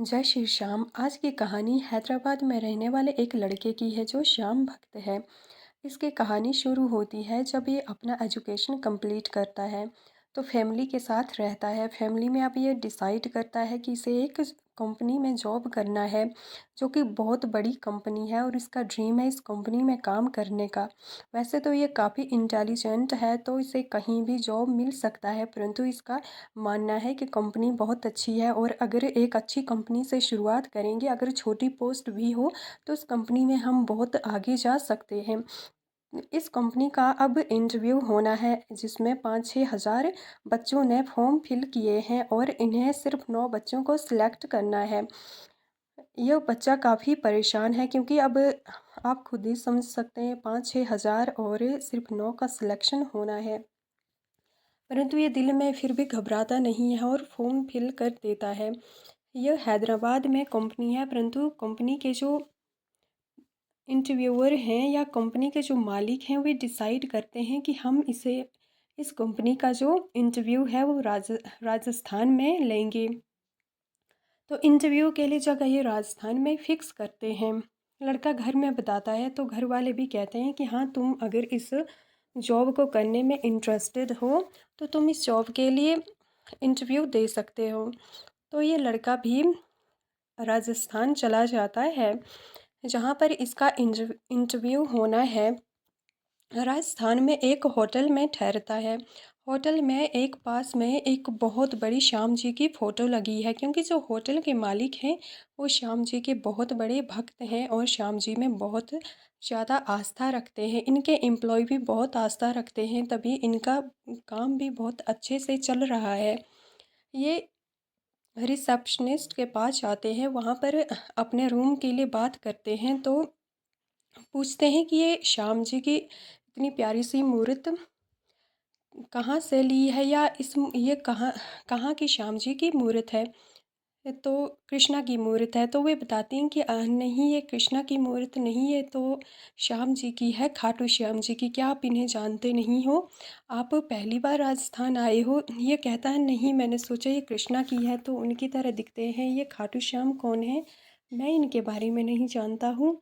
जय श्री श्याम। आज की कहानी हैदराबाद में रहने वाले एक लड़के की है जो श्याम भक्त है। इसकी कहानी शुरू होती है जब ये अपना एजुकेशन कंप्लीट करता है तो फैमिली के साथ रहता है। फैमिली में अब ये डिसाइड करता है कि इसे एक कंपनी में जॉब करना है जो कि बहुत बड़ी कंपनी है और इसका ड्रीम है इस कंपनी में काम करने का। वैसे तो ये काफ़ी इंटेलिजेंट है तो इसे कहीं भी जॉब मिल सकता है, परंतु इसका मानना है कि कंपनी बहुत अच्छी है और अगर एक अच्छी कंपनी से शुरुआत करेंगे, अगर छोटी पोस्ट भी हो तो उस कंपनी में हम बहुत आगे जा सकते हैं। इस कंपनी का अब इंटरव्यू होना है जिसमें 5-6 हज़ार बच्चों ने फॉर्म फिल किए हैं और इन्हें सिर्फ 9 बच्चों को सिलेक्ट करना है। यह बच्चा काफ़ी परेशान है क्योंकि अब आप खुद ही समझ सकते हैं 5-6 हज़ार और सिर्फ 9 का सिलेक्शन होना है। परंतु ये दिल में फिर भी घबराता नहीं है और फॉर्म फिल कर देता है। यह हैदराबाद में कंपनी है, परंतु कंपनी के जो इंटरव्यूअर हैं या कंपनी के जो मालिक हैं वे डिसाइड करते हैं कि हम इस कंपनी का जो इंटरव्यू है वो राजस्थान में लेंगे। तो इंटरव्यू के लिए जगह ये राजस्थान में फ़िक्स करते हैं। लड़का घर में बताता है तो घर वाले भी कहते हैं कि हाँ, तुम अगर इस जॉब को करने में इंटरेस्टेड हो तो तुम इस जॉब के लिए इंटरव्यू दे सकते हो। तो ये लड़का भी राजस्थान चला जाता है जहाँ पर इसका इंटरव्यू होना है। राजस्थान में एक होटल में ठहरता है। होटल में एक पास में एक बहुत बड़ी श्याम जी की फ़ोटो लगी है क्योंकि जो होटल के मालिक हैं वो श्याम जी के बहुत बड़े भक्त हैं और श्याम जी में बहुत ज़्यादा आस्था रखते हैं। इनके एम्प्लॉय भी बहुत आस्था रखते हैं, तभी इनका काम भी बहुत अच्छे से चल रहा है। ये रिसेप्शनिस्ट के पास जाते हैं, वहाँ पर अपने रूम के लिए बात करते हैं तो पूछते हैं कि ये श्याम जी की इतनी प्यारी सी मूर्त कहाँ से ली है या ये कहाँ कहाँ की श्याम जी की मूर्त है। तो कृष्णा की मूर्त है। तो वे बताती हैं कि नहीं, ये कृष्णा की मूर्त नहीं, ये तो श्याम जी की है, खाटू श्याम जी की। क्या आप इन्हें जानते नहीं हो? आप पहली बार राजस्थान आए हो? ये कहता है नहीं, मैंने सोचा ये कृष्णा की है तो उनकी तरह दिखते हैं। ये खाटू श्याम कौन है? मैं इनके बारे में नहीं जानता हूँ।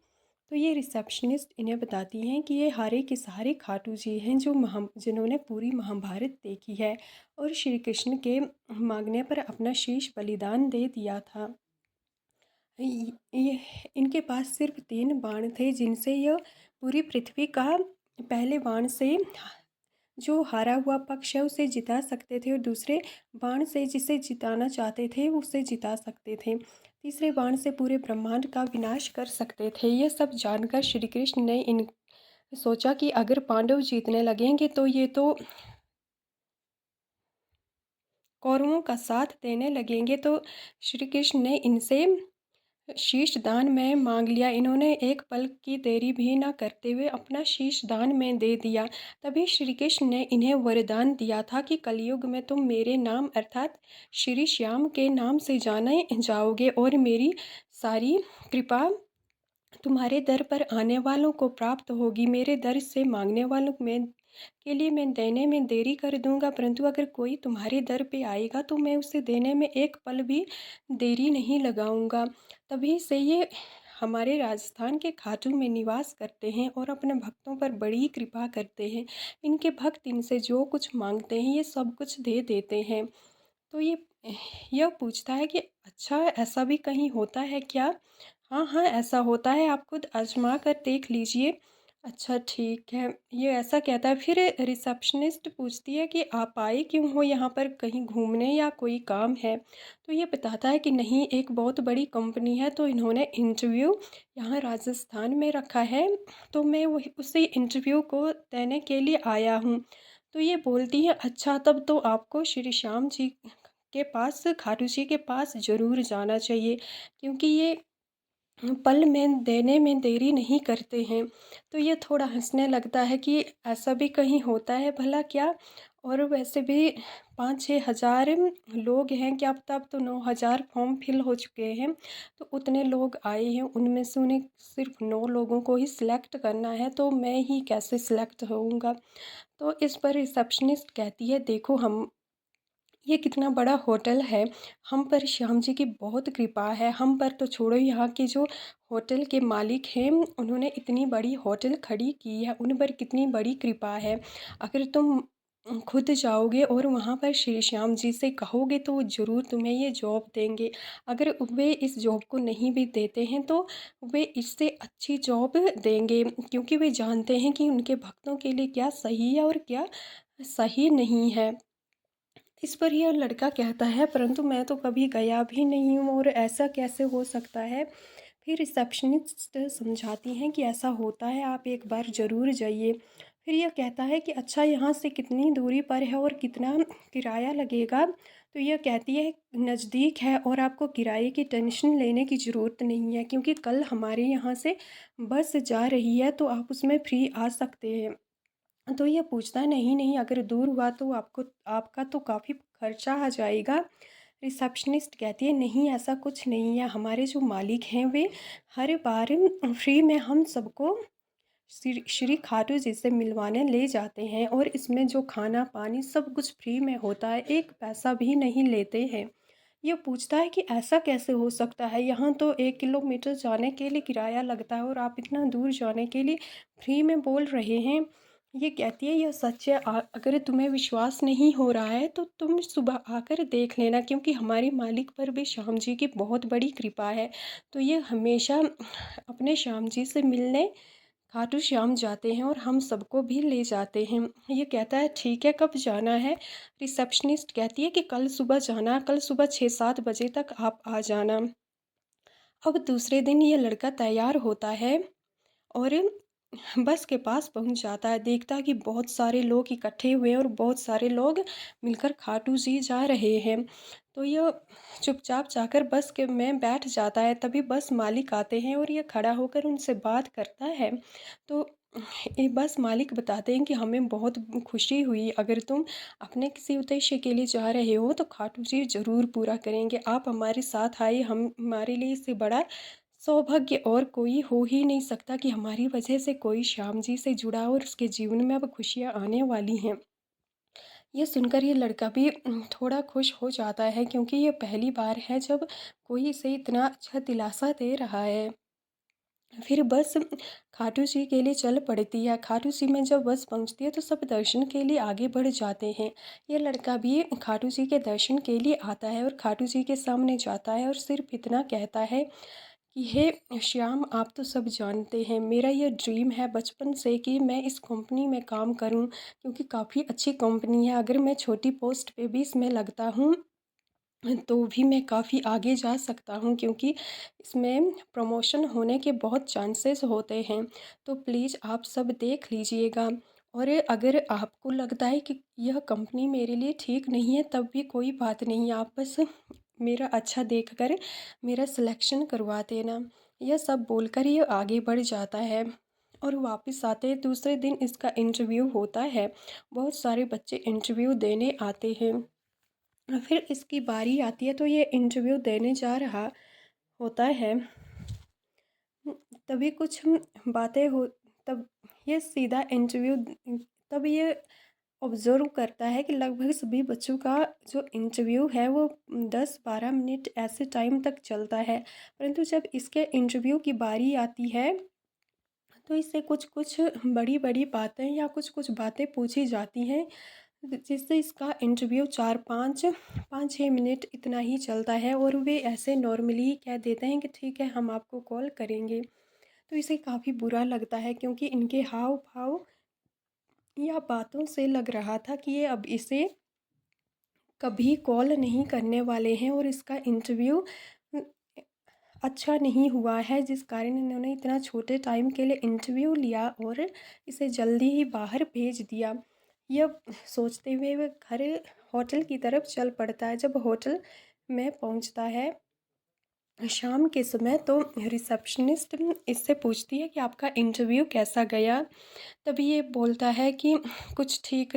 तो ये रिसेप्शनिस्ट इन्हें बताती हैं कि ये हारे के सहारे खाटू जी हैं जो जिन्होंने पूरी महाभारत देखी है और श्री कृष्ण के मांगने पर अपना शीश बलिदान दे दिया था। ये इनके पास सिर्फ 3 बाण थे जिनसे यह पूरी पृथ्वी का पहले बाण से जो हारा हुआ पक्ष है उसे जिता सकते थे और दूसरे बाण से जिसे जिताना चाहते थे उसे जिता सकते थे। तीसरे बाण से पूरे ब्रह्मांड का विनाश कर सकते थे। यह सब जानकर श्री कृष्ण ने इन सोचा कि अगर पांडव जीतने लगेंगे तो ये तो कौरवों का साथ देने लगेंगे। तो श्री कृष्ण ने इनसे शीश दान में मांग लिया। इन्होंने एक पल की देरी भी न करते हुए अपना शीश दान में दे दिया। तभी श्री कृष्ण ने इन्हें वरदान दिया था कि कलयुग में तुम मेरे नाम अर्थात श्री श्याम के नाम से जाने जाओगे और मेरी सारी कृपा तुम्हारे दर पर आने वालों को प्राप्त होगी। मेरे दर से मांगने वालों में के लिए मैं देने में देरी कर दूंगा, परंतु अगर कोई तुम्हारे दर पे आएगा तो मैं उसे देने में एक पल भी देरी नहीं लगाऊंगा। तभी से ये हमारे राजस्थान के खाटू में निवास करते हैं और अपने भक्तों पर बड़ी कृपा करते हैं। इनके भक्त इनसे जो कुछ मांगते हैं ये सब कुछ दे देते हैं। तो ये यह पूछता है कि अच्छा, ऐसा भी कहीं होता है क्या? हाँ हाँ, ऐसा होता है, आप खुद आजमा कर देख लीजिए। अच्छा ठीक है, ये ऐसा कहता है। फिर रिसेप्शनिस्ट पूछती है कि आप आए क्यों हो यहाँ पर, कहीं घूमने या कोई काम है? तो ये बताता है कि नहीं, एक बहुत बड़ी कंपनी है तो इन्होंने इंटरव्यू यहाँ राजस्थान में रखा है, तो मैं वही उसी इंटरव्यू को देने के लिए आया हूँ। तो ये बोलती है अच्छा, तब तो आपको श्री श्याम जी के पास, खाटू जी के पास ज़रूर जाना चाहिए क्योंकि ये पल में देने में देरी नहीं करते हैं। तो ये थोड़ा हंसने लगता है कि ऐसा भी कहीं होता है भला क्या? और वैसे भी 5-6 हज़ार लोग हैं क्या? अब तो 9 हज़ार फॉर्म फिल हो चुके हैं। तो उतने लोग आए हैं, उनमें से उन्हें सिर्फ 9 लोगों को ही सिलेक्ट करना है, तो मैं ही कैसे सिलेक्ट होऊंगा? तो इस पर रिसेप्शनिस्ट कहती है देखो, हम ये कितना बड़ा होटल है। हम पर श्याम जी की बहुत कृपा है। हम पर तो छोड़ो, यहाँ के जो होटल के मालिक हैं उन्होंने इतनी बड़ी होटल खड़ी की है, उन पर कितनी बड़ी कृपा है। अगर तुम खुद जाओगे और वहाँ पर श्री श्याम जी से कहोगे तो वो ज़रूर तुम्हें ये जॉब देंगे। अगर वे इस जॉब को नहीं भी देते हैं तो वे इससे अच्छी जॉब देंगे, क्योंकि वे जानते हैं कि उनके भक्तों के लिए क्या सही है और क्या सही नहीं है। इस पर यह लड़का कहता है, परंतु मैं तो कभी गया भी नहीं हूँ और ऐसा कैसे हो सकता है। फिर रिसेप्शनिस्ट समझाती हैं कि ऐसा होता है, आप एक बार ज़रूर जाइए। फिर यह कहता है कि अच्छा, यहाँ से कितनी दूरी पर है और कितना किराया लगेगा। तो यह कहती है नज़दीक है और आपको किराए की टेंशन लेने की ज़रूरत नहीं है, क्योंकि कल हमारे यहाँ से बस जा रही है तो आप उसमें फ्री आ सकते हैं। तो ये पूछता है, नहीं नहीं, अगर दूर हुआ तो आपको आपका तो काफ़ी खर्चा आ जाएगा। रिसेप्शनिस्ट कहती है, नहीं ऐसा कुछ नहीं है, हमारे जो मालिक हैं वे हर बार फ्री में हम सबको श्री श्री खाटू जी से मिलवाने ले जाते हैं और इसमें जो खाना पानी सब कुछ फ्री में होता है, एक पैसा भी नहीं लेते हैं। ये पूछता है कि ऐसा कैसे हो सकता है, यहाँ तो 1 किलोमीटर जाने के लिए किराया लगता है और आप इतना दूर जाने के लिए फ्री में बोल रहे हैं। ये कहती है, यह सच है, अगर तुम्हें विश्वास नहीं हो रहा है तो तुम सुबह आकर देख लेना, क्योंकि हमारे मालिक पर भी श्याम जी की बहुत बड़ी कृपा है। तो ये हमेशा अपने श्याम जी से मिलने खाटू श्याम जाते हैं और हम सबको भी ले जाते हैं। ये कहता है, ठीक है, कब जाना है। रिसेप्शनिस्ट कहती है कि कल सुबह जाना, कल सुबह 6-7 बजे तक आप आ जाना। अब दूसरे दिन ये लड़का तैयार होता है और बस के पास पहुंच जाता है। देखता है कि बहुत सारे लोग इकट्ठे हुए हैं और बहुत सारे लोग मिलकर खाटू जी जा रहे हैं। तो यह चुपचाप जाकर बस के में बैठ जाता है। तभी बस मालिक आते हैं और ये खड़ा होकर उनसे बात करता है। तो ये बस मालिक बताते हैं कि हमें बहुत खुशी हुई, अगर तुम अपने किसी उद्देश्य के लिए जा रहे हो तो खाटू जी ज़रूर पूरा करेंगे। आप हमारे साथ आए, हम हमारे लिए इससे बड़ा सौभाग्य और कोई हो ही नहीं सकता कि हमारी वजह से कोई श्याम जी से जुड़ा और उसके जीवन में अब खुशियाँ आने वाली हैं। ये सुनकर ये लड़का भी थोड़ा खुश हो जाता है, क्योंकि ये पहली बार है जब कोई इसे इतना अच्छा दिलासा दे रहा है। फिर बस खाटू श्री के लिए चल पड़ती है। खाटू श्री में जब बस पहुंचती है तो सब दर्शन के लिए आगे बढ़ जाते हैं। ये लड़का भी खाटू श्री के दर्शन के लिए आता है और खाटू श्री के सामने जाता है और सिर्फ इतना कहता है कि हे श्याम, आप तो सब जानते हैं, मेरा ये ड्रीम है बचपन से कि मैं इस कंपनी में काम करूं, क्योंकि काफ़ी अच्छी कंपनी है। अगर मैं छोटी पोस्ट पे भी इसमें लगता हूं तो भी मैं काफ़ी आगे जा सकता हूँ, क्योंकि इसमें प्रमोशन होने के बहुत चांसेस होते हैं। तो प्लीज़ आप सब देख लीजिएगा, और अगर आपको लगता है कि यह कंपनी मेरे लिए ठीक नहीं है तब भी कोई बात नहीं, आप बस मेरा अच्छा देखकर मेरा सिलेक्शन करवा देना। यह सब बोलकर ये आगे बढ़ जाता है और वापस आते हैं। दूसरे दिन इसका इंटरव्यू होता है। बहुत सारे बच्चे इंटरव्यू देने आते हैं। फिर इसकी बारी आती है तो ये इंटरव्यू देने जा रहा होता है। तभी कुछ बातें हो तब ये सीधा इंटरव्यू तब ये ऑब्ज़र्व करता है कि लगभग सभी बच्चों का जो इंटरव्यू है वो 10-12 मिनट ऐसे टाइम तक चलता है, परंतु जब इसके इंटरव्यू की बारी आती है तो इससे कुछ कुछ बड़ी बड़ी बातें या कुछ कुछ बातें पूछी जाती हैं, जिससे इसका इंटरव्यू 4-5-5-6 मिनट इतना ही चलता है और वे ऐसे नॉर्मली ही कह देते हैं कि ठीक है, हम आपको कॉल करेंगे। तो इसे काफ़ी बुरा लगता है, क्योंकि इनके हाव भाव या बातों से लग रहा था कि ये अब इसे कभी कॉल नहीं करने वाले हैं और इसका इंटरव्यू अच्छा नहीं हुआ है, जिस कारण इन्होंने इतना छोटे टाइम के लिए इंटरव्यू लिया और इसे जल्दी ही बाहर भेज दिया। यह सोचते हुए वह घर होटल की तरफ चल पड़ता है। जब होटल में पहुंचता है शाम के समय, तो रिसेप्शनिस्ट इससे पूछती है कि आपका इंटरव्यू कैसा गया। तभी ये बोलता है कि कुछ ठीक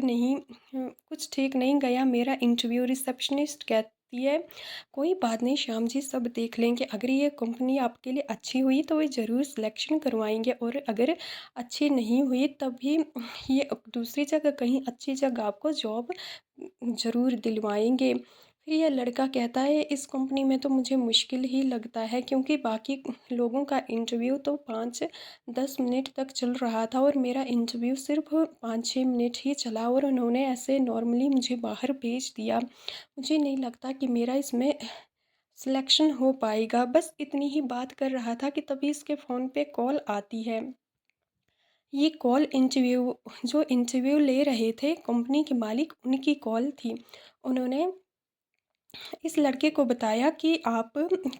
नहीं गया मेरा इंटरव्यू। रिसेप्शनिस्ट कहती कहती है कोई बात नहीं श्याम जी, सब देख लेंगे, अगर ये कंपनी आपके लिए अच्छी हुई तो वे ज़रूर सिलेक्शन करवाएंगे, और अगर अच्छी नहीं हुई तब भी ये दूसरी जगह कहीं अच्छी जगह आपको जॉब ज़रूर दिलवाएंगे। फिर यह लड़का कहता है इस कंपनी में तो मुझे मुश्किल ही लगता है, क्योंकि बाकी लोगों का इंटरव्यू तो 5-10 मिनट तक चल रहा था और मेरा इंटरव्यू सिर्फ 5-6 मिनट ही चला, और उन्होंने ऐसे नॉर्मली मुझे बाहर भेज दिया। मुझे नहीं लगता कि मेरा इसमें सिलेक्शन हो पाएगा। बस इतनी ही बात कर रहा था कि तभी इसके फ़ोन पे कॉल आती है। ये कॉल जो इंटरव्यू ले रहे थे कंपनी के मालिक, उनकी कॉल थी। उन्होंने इस लड़के को बताया कि आप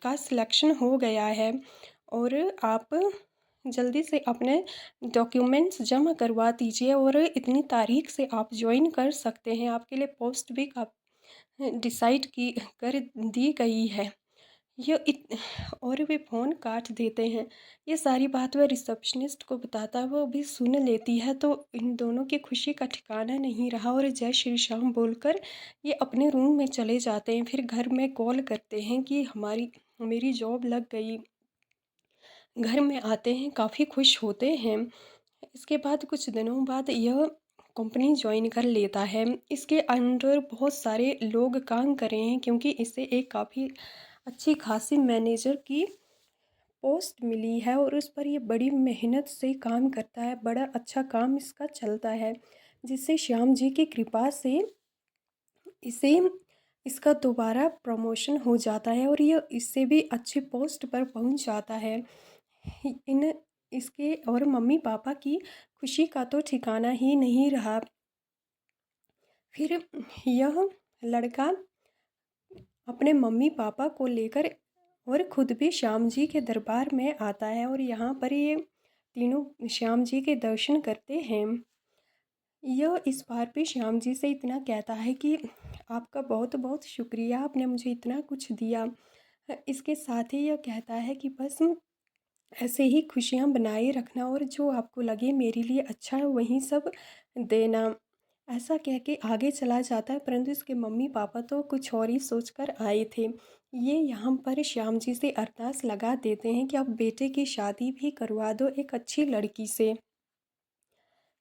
का सिलेक्शन हो गया है और आप जल्दी से अपने डॉक्यूमेंट्स जमा करवा दीजिए, और इतनी तारीख से आप ज्वाइन कर सकते हैं, आपके लिए पोस्ट भी डिसाइड की कर दी गई है। ये और वे फ़ोन काट देते हैं। ये सारी बात वह रिसेप्शनिस्ट को बताता है, वो भी सुन लेती है, तो इन दोनों की खुशी का ठिकाना नहीं रहा और जय श्री श्याम बोलकर ये अपने रूम में चले जाते हैं। फिर घर में कॉल करते हैं कि मेरी जॉब लग गई। घर में आते हैं, काफ़ी खुश होते हैं। इसके बाद कुछ दिनों बाद यह कंपनी ज्वाइन कर लेता है। इसके अंडर बहुत सारे लोग काम कर रहे हैं, क्योंकि इसे एक काफ़ी अच्छी खासी मैनेजर की पोस्ट मिली है और उस पर ये बड़ी मेहनत से काम करता है। बड़ा अच्छा काम इसका चलता है, जिससे श्याम जी की कृपा से इसे इसका दोबारा प्रमोशन हो जाता है और ये इससे भी अच्छी पोस्ट पर पहुंच जाता है। इन इसके और मम्मी पापा की खुशी का तो ठिकाना ही नहीं रहा। फिर यह लड़का अपने मम्मी पापा को लेकर और खुद भी श्याम जी के दरबार में आता है, और यहाँ पर ये तीनों श्याम जी के दर्शन करते हैं। यह इस बार भी श्याम जी से इतना कहता है कि आपका बहुत बहुत शुक्रिया, आपने मुझे इतना कुछ दिया। इसके साथ ही यह कहता है कि बस ऐसे ही खुशियाँ बनाए रखना, और जो आपको लगे मेरे लिए अच्छा है वही सब देना। ऐसा कह के आगे चला जाता है, परंतु इसके मम्मी पापा तो कुछ और ही सोच कर आए थे। ये यहाँ पर श्याम जी से अरदास लगा देते हैं कि आप बेटे की शादी भी करवा दो एक अच्छी लड़की से।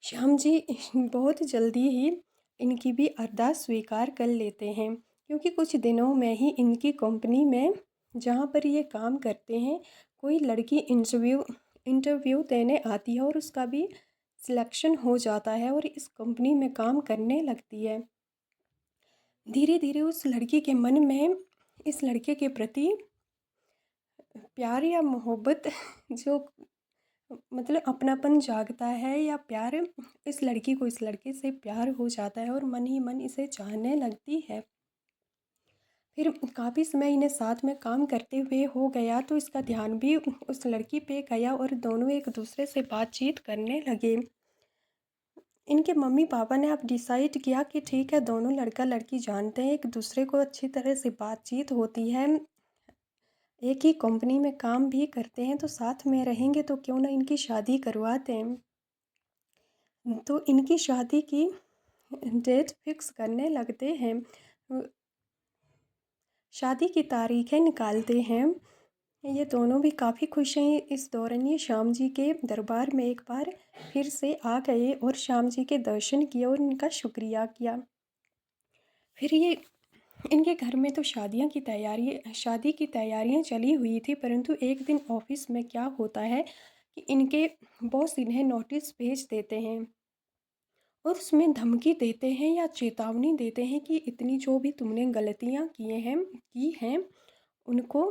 श्याम जी बहुत जल्दी ही इनकी भी अरदास स्वीकार कर लेते हैं, क्योंकि कुछ दिनों में ही इनकी कंपनी में जहाँ पर ये काम करते हैं कोई लड़की इंटरव्यू देने आती है और उसका भी सिलेक्शन हो जाता है और इस कंपनी में काम करने लगती है। धीरे धीरे उस लड़की के मन में इस लड़के के प्रति प्यार या मोहब्बत जो मतलब अपनापन जागता है, या प्यार, इस लड़की को इस लड़के से प्यार हो जाता है और मन ही मन इसे चाहने लगती है। फिर काफ़ी समय इन्हें साथ में काम करते हुए हो गया, तो इसका ध्यान भी उस लड़की पे गया और दोनों एक दूसरे से बातचीत करने लगे। इनके मम्मी पापा ने अब डिसाइड किया कि ठीक है, दोनों लड़का लड़की जानते हैं एक दूसरे को, अच्छी तरह से बातचीत होती है, एक ही कंपनी में काम भी करते हैं, तो साथ में रहेंगे, तो क्यों ना इनकी शादी करवाते हैं। तो इनकी शादी की डेट फिक्स करने लगते हैं, शादी की तारीखें निकालते हैं। ये दोनों भी काफ़ी खुश हैं। इस दौरान ये श्याम जी के दरबार में एक बार फिर से आ गए और श्याम जी के दर्शन किए और इनका शुक्रिया किया। फिर ये इनके घर में तो शादी की तैयारियां चली हुई थी, परंतु एक दिन ऑफिस में क्या होता है कि इनके बॉस इन्हें नोटिस भेज देते हैं और उसमें धमकी देते हैं या चेतावनी देते हैं कि इतनी जो भी तुमने गलतियां की हैं उनको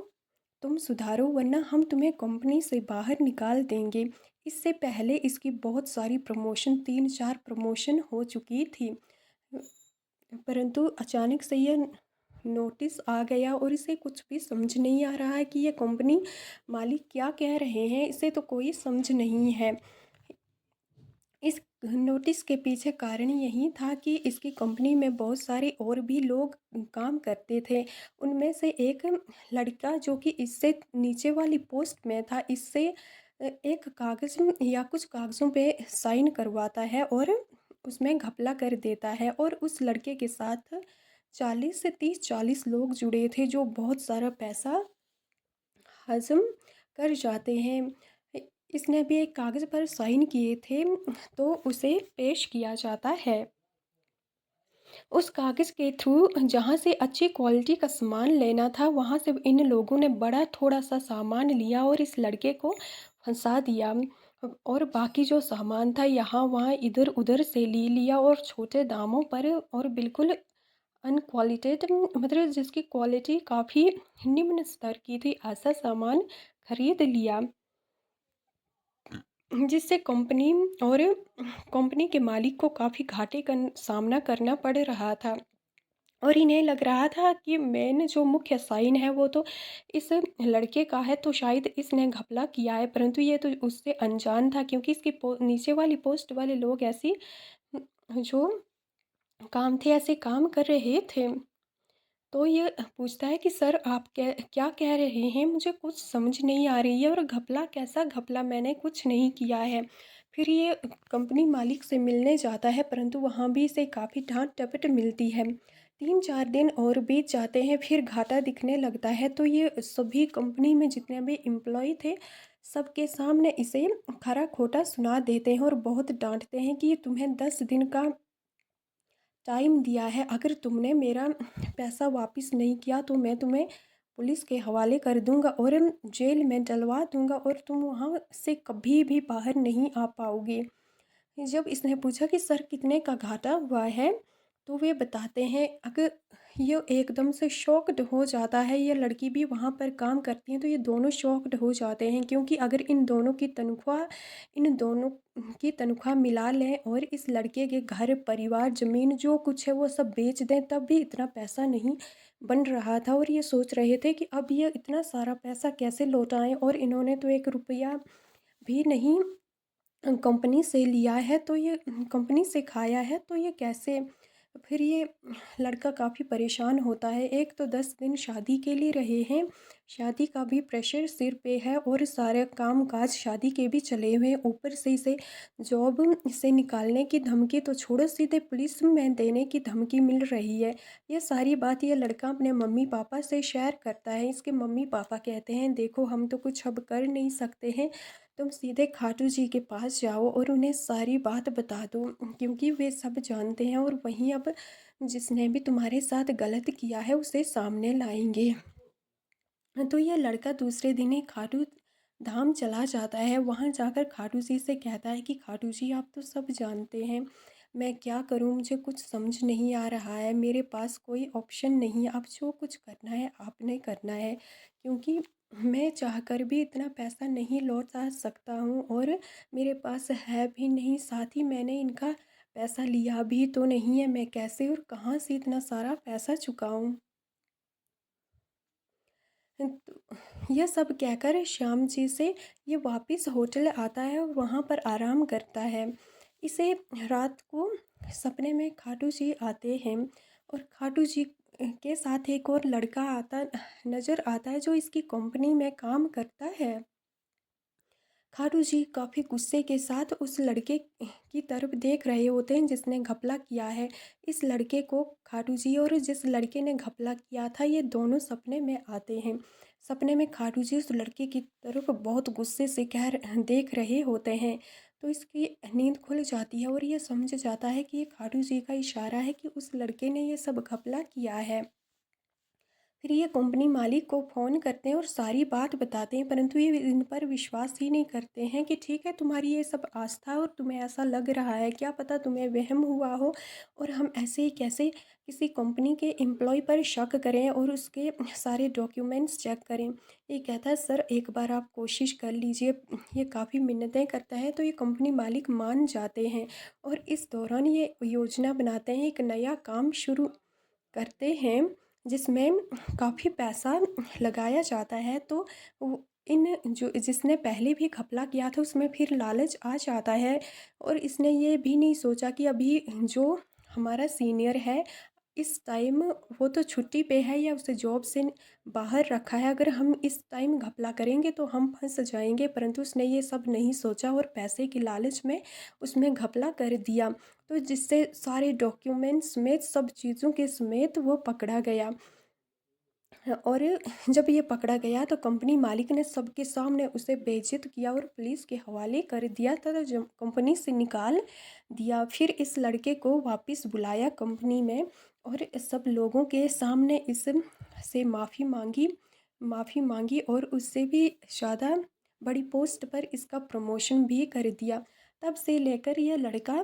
तुम सुधारो, वरना हम तुम्हें कंपनी से बाहर निकाल देंगे। इससे पहले इसकी बहुत सारी प्रमोशन, 3-4 प्रमोशन हो चुकी थी, परंतु अचानक से यह नोटिस आ गया और इसे कुछ भी समझ नहीं आ रहा है कि ये कंपनी मालिक क्या कह रहे हैं, इसे तो कोई समझ नहीं है। इस नोटिस के पीछे कारण यही था कि इसकी कंपनी में बहुत सारे और भी लोग काम करते थे। उनमें से एक लड़का जो कि इससे नीचे वाली पोस्ट में था, इससे एक कागज़ या कुछ कागज़ों पे साइन करवाता है और उसमें घपला कर देता है, और उस लड़के के साथ 40 से 30-40 लोग जुड़े थे जो बहुत सारा पैसा हज़म कर जाते हैं। इसने भी एक कागज़ पर साइन किए थे तो उसे पेश किया जाता है। उस कागज़ के थ्रू जहाँ से अच्छी क्वालिटी का सामान लेना था वहाँ से इन लोगों ने बड़ा थोड़ा-सा सामान लिया और इस लड़के को फँसा दिया। और बाकी जो सामान था यहाँ-वहाँ इधर-उधर से ले लिया और छोटे दामों पर और बिल्कुल अनक्वालिटेड मतलब जिसकी क्वालिटी काफ़ी निम्न स्तर की थी, ऐसा सामान खरीद लिया। जिससे कंपनी के मालिक को काफ़ी घाटे का सामना करना पड़ रहा था। और इन्हें लग रहा था कि मेन जो मुख्य साइन है वो तो इस लड़के का है, तो शायद इसने घपला किया है, परंतु ये तो उससे अनजान था क्योंकि इसकी नीचे वाली पोस्ट वाले लोग ऐसी जो काम थे ऐसे काम कर रहे थे। तो ये पूछता है कि सर आप क्या कह रहे हैं, मुझे कुछ समझ नहीं आ रही है और घपला कैसा घपला, मैंने कुछ नहीं किया है। फिर ये कंपनी मालिक से मिलने जाता है परंतु वहाँ भी इसे काफ़ी डांट डपट मिलती है। 3-4 दिन और बीत जाते हैं, फिर घाटा दिखने लगता है तो ये सभी कंपनी में जितने भी एम्प्लॉय थे सबके सामने इसे खरा खोटा सुना देते हैं और बहुत डांटते हैं कि तुम्हें 10 दिन का टाइम दिया है, अगर तुमने मेरा पैसा वापस नहीं किया तो मैं तुम्हें पुलिस के हवाले कर दूंगा और जेल में डलवा दूंगा और तुम वहाँ से कभी भी बाहर नहीं आ पाओगे। जब इसने पूछा कि सर कितने का घाटा हुआ है तो वे बताते हैं, अगर ये एकदम से शॉक्ड हो जाता है, ये लड़की भी वहाँ पर काम करती है तो ये दोनों शॉक्ड हो जाते हैं क्योंकि अगर इन दोनों की तनख्वाह मिला लें और इस लड़के के घर परिवार ज़मीन जो कुछ है वो सब बेच दें तब भी इतना पैसा नहीं बन रहा था। और ये सोच रहे थे कि अब ये इतना सारा पैसा कैसे लौटाएं, और इन्होंने तो 1 रुपया भी नहीं कंपनी से लिया है तो ये कंपनी से खाया है तो ये कैसे। फिर ये लड़का काफ़ी परेशान होता है। एक तो 10 दिन शादी के लिए रहे हैं, शादी का भी प्रेशर सिर पे है और सारे काम काज शादी के भी चले हुए हैं, ऊपर से इसे जॉब से निकालने की धमकी तो छोड़ो सीधे पुलिस में देने की धमकी मिल रही है। ये सारी बात ये लड़का अपने मम्मी पापा से शेयर करता है। इसके मम्मी पापा कहते हैं देखो हम तो कुछ अब कर नहीं सकते हैं, तुम सीधे खाटू जी के पास जाओ और उन्हें सारी बात बता दो क्योंकि वे सब जानते हैं और वहीं अब जिसने भी तुम्हारे साथ गलत किया है उसे सामने लाएंगे। तो यह लड़का दूसरे दिन ही खाटू धाम चला जाता है। वहाँ जाकर खाटू जी से कहता है कि खाटू जी आप तो सब जानते हैं, मैं क्या करूँ, मुझे कुछ समझ नहीं आ रहा है, मेरे पास कोई ऑप्शन नहीं है, आप जो कुछ करना है आपने करना है क्योंकि मैं चाहकर भी इतना पैसा नहीं लौटा सकता हूँ और मेरे पास है भी नहीं, साथ ही मैंने इनका पैसा लिया भी तो नहीं है, मैं कैसे और कहाँ से इतना सारा पैसा चुकाऊँ। तो यह सब कहकर श्याम जी से ये वापस होटल आता है और वहाँ पर आराम करता है। इसे रात को सपने में खाटू जी आते हैं और खाटू जी के साथ एक और लड़का आता नज़र आता है जो इसकी कंपनी में काम करता है। खाटू जी काफ़ी गुस्से के साथ उस लड़के की तरफ देख रहे होते हैं जिसने घपला किया है। इस लड़के को खाटू जी और जिस लड़के ने घपला किया था ये दोनों सपने में आते हैं। सपने में खाटू जी उस लड़के की तरफ बहुत गुस्से से देख रहे होते हैं तो इसकी नींद खुल जाती है और ये समझ जाता है कि ये खाटू जी का इशारा है कि उस लड़के ने ये सब घपला किया है। फिर ये कंपनी मालिक को फ़ोन करते हैं और सारी बात बताते हैं परंतु ये इन पर विश्वास ही नहीं करते हैं कि ठीक है तुम्हारी ये सब आस्था और तुम्हें ऐसा लग रहा है, क्या पता तुम्हें वहम हुआ हो और हम ऐसे ही कैसे किसी कंपनी के एम्प्लॉय पर शक करें और उसके सारे डॉक्यूमेंट्स चेक करें। ये कहता है सर एक बार आप कोशिश कर लीजिए, ये काफ़ी मिन्नतें करता है तो ये कंपनी मालिक मान जाते हैं और इस दौरान ये योजना बनाते हैं, एक नया काम शुरू करते हैं जिसमें काफ़ी पैसा लगाया जाता है। तो इन जो जिसने पहले भी घपला किया था उसमें फिर लालच आ जाता है और इसने ये भी नहीं सोचा कि अभी जो हमारा सीनियर है इस टाइम वो तो छुट्टी पे है या उसे जॉब से बाहर रखा है, अगर हम इस टाइम घपला करेंगे तो हम फंस जाएंगे। परंतु उसने ये सब नहीं सोचा और पैसे की लालच में उसमें घपला कर दिया, तो जिससे सारे डॉक्यूमेंट्स समेत सब चीज़ों के समेत वो पकड़ा गया। और जब ये पकड़ा गया तो कंपनी मालिक ने सबके सामने उसे बेइज्जत किया और पुलिस के हवाले कर दिया तथा जब कंपनी से निकाल दिया। फिर इस लड़के को वापस बुलाया कंपनी में और सब लोगों के सामने इस से माफ़ी मांगी और उससे भी ज़्यादा बड़ी पोस्ट पर इसका प्रमोशन भी कर दिया। तब से लेकर यह लड़का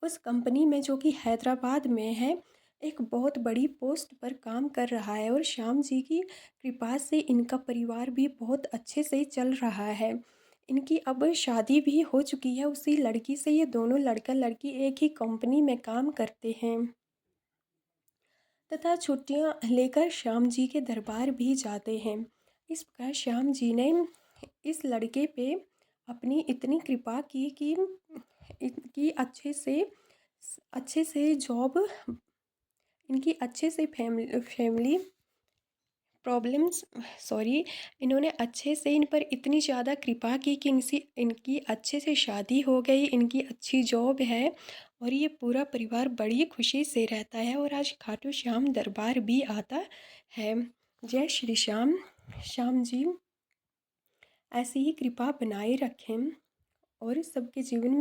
उस कंपनी में, जो कि हैदराबाद में है, एक बहुत बड़ी पोस्ट पर काम कर रहा है और श्याम जी की कृपा से इनका परिवार भी बहुत अच्छे से चल रहा है। इनकी अब शादी भी हो चुकी है उसी लड़की से। ये दोनों लड़का लड़की एक ही कंपनी में काम करते हैं तथा छुट्टियां लेकर श्याम जी के दरबार भी जाते हैं। इस प्रकार श्याम जी ने इस लड़के पे अपनी इतनी कृपा की कि इनकी अच्छे से जॉब, इनकी अच्छे से फैमिली प्रॉब्लम्स, सॉरी, इन्होंने अच्छे से इन पर इतनी ज़्यादा कृपा की कि इनकी अच्छे से शादी हो गई, इनकी अच्छी जॉब है और ये पूरा परिवार बड़ी खुशी से रहता है और आज खाटू श्याम दरबार भी आता है। जय श्री श्याम। श्याम जी ऐसी ही कृपा बनाए रखें और सबके जीवन में